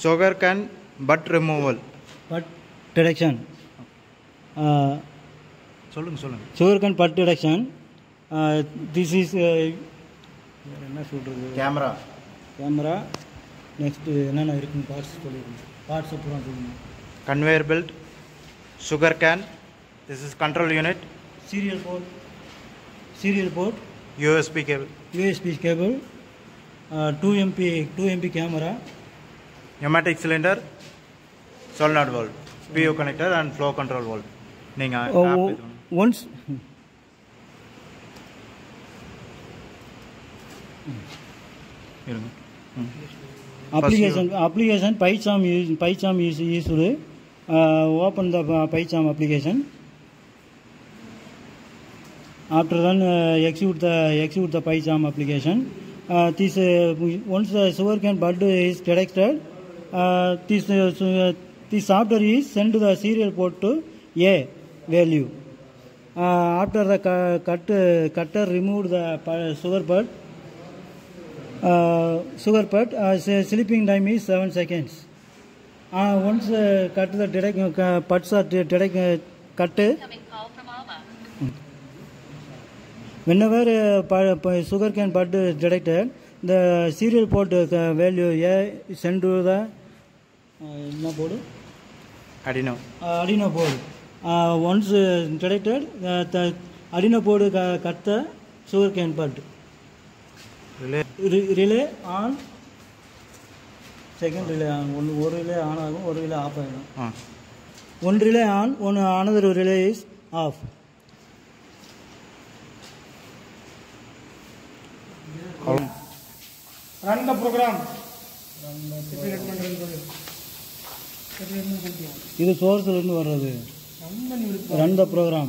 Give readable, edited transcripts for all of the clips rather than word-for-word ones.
sugar can butt removal. Butt detection. சொல்லுங்க sugar can butt detection. This is camera. Next என்னென்ன இருக்குன்னு parts அப்புறம் சொல்லுங்க. Conveyor belt, sugar can, this is control unit, serial port, USB cable, 2 MP camera, pneumatic cylinder, solenoid valve, PU connector and flow control valve. நீங்க once இருங்க. application PyCharm is used. Open the PyCharm application. After then execute the PyCharm application. This once the sugarcane bud is detected, this software is sent to the serial port to A value. After the cutter removed the sugar bud, sleeping time is 7 seconds. Once cut the buds are cut. Whenever sugarcane bud is detected, the serial port value A is sent to the Arduino board. Once detected, the Arduino board cut the sugarcane bud. Relay on. Second relay on. One relay on, one relay off. One relay on, another relay is off. Run the program. இது சோர்ஸ்ல இருந்து வர்றது. Run the program.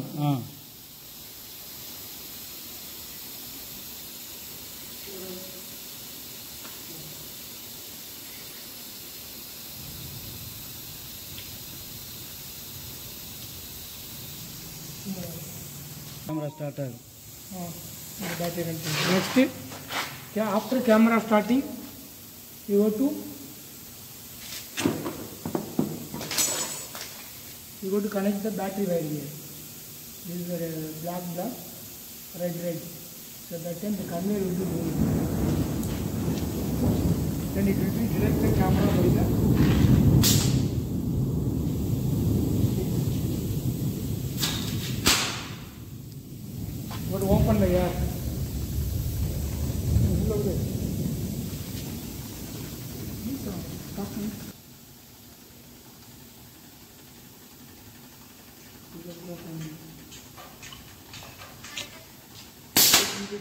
Camera started. Next, after camera starting, you go to connect the battery wire here. This is black, red. So that time the conveyor will be moving. Then it will be direct the camera by the. But open the air.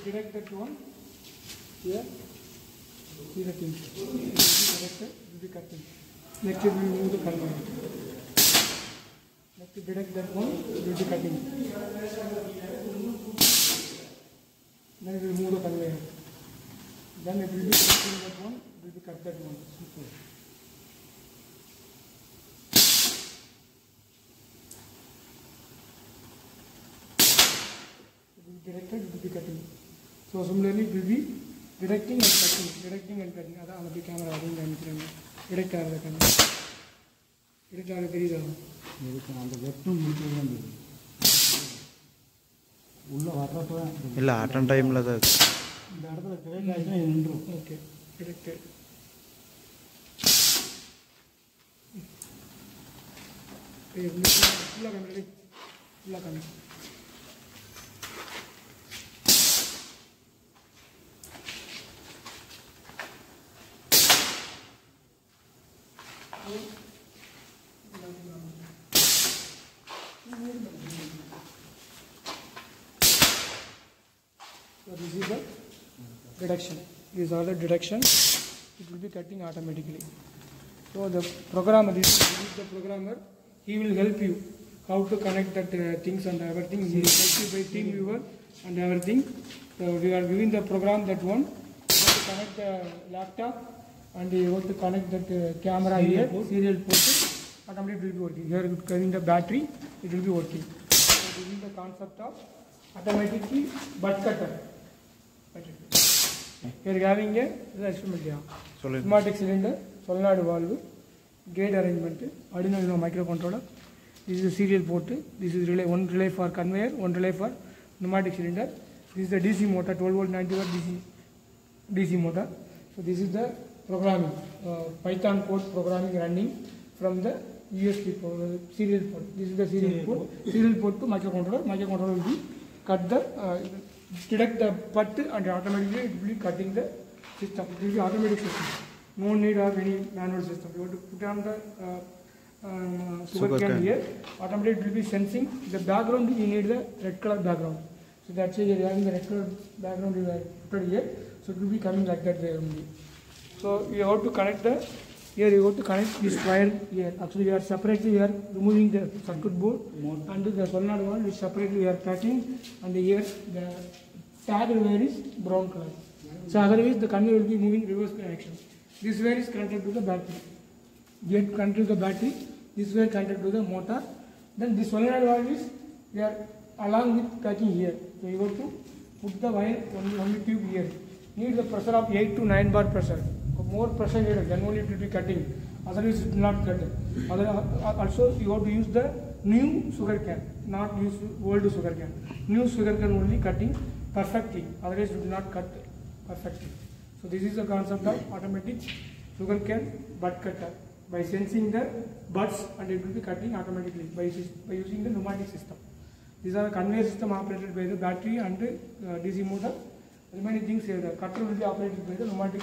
Direct that one here. See the thing. It will be directed, it will be cutting. Next it will move the conveyor. Next to direct that one, it will be cutting. Then it will move the conveyor. Then it will be directing that one, it will be cut that one. Super. It will be directed, it will be cutting. So similarly it will be directing and cutting. That's the camera. Direct the camera. Direct the தெரியுதா? இதுக்கு அந்த வெட்டும் முடிச்சதுதான் தெரியும். உள்ள வர்றப்ப இல்ல attend டைம்ல தான் இந்த இடத்துல டிரெக்ட் ஆயிடுச்சுனா நின்றும். Okay direct. ஃபுல்லா கம்மி. So this is the deduction. These are the deduction. It will be cutting automatically. So the programmer, this is the programmer. He will help you how to connect that things and everything. He will help you by TeamViewer and everything. So we are giving the program that one. You have to connect the laptop and you have to connect that camera here, serial port. Automatically it will be working. Here connecting the battery, it will be working. So this is the concept of automatically butt cutter. Here having a instrument here. Pneumatic cylinder, solenoid valve, gate arrangement, Arduino Uno microcontroller. This is the serial port. This is relay, one relay for conveyor, one relay for pneumatic cylinder. This is the DC motor, 12 volt 90 watt DC motor. So this is the programming, Python code programming running from the USB port, serial port. This is the serial port. Serial port to microcontroller. Microcontroller will be cut the detect the put and automatically it will be cutting the system. It will be automatic system. No need of any manual system. You have to put on the sugar cane here. Automatically it will be sensing the background. You need the red color background. So that's why you are having the red color background you have put here. So it will be coming like that way only. So you have to connect the here. You have to connect this wire here. Actually, we are separately here removing the circuit board and the solenoid wire is separately we are packing, and here the tagged wire is brown color. So otherwise the conveyor will be moving reverse direction. This wire is connected to the battery. Get connected to the battery. This wire connected to the motor. Then this solenoid wire is we are along with packing here. So you have to put the wire only tube here. Need the pressure of 8 to 9 bar pressure. More pressure needed, then only it will be cutting. Otherwise it will not cut. Also you have to use the new sugar cane, not use old sugar cane. New sugar cane only cutting perfectly. Otherwise it will not cut perfectly. So this is the concept of automatic sugar cane butt cutter. By sensing the butts and it will be cutting automatically by using the pneumatic system. These are the conveyor system operated by the battery and DC motor. Remaining things here, the cutter will be operated by the pneumatic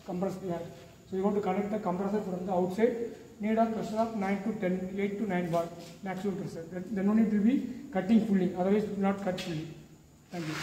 compressor. So you want to connect the compressor from the outside. Need a pressure of 9 to 10, 8 to 9 bar maximum pressure. Then only it will be cutting fully. Otherwise it will not cut fully. Thank you.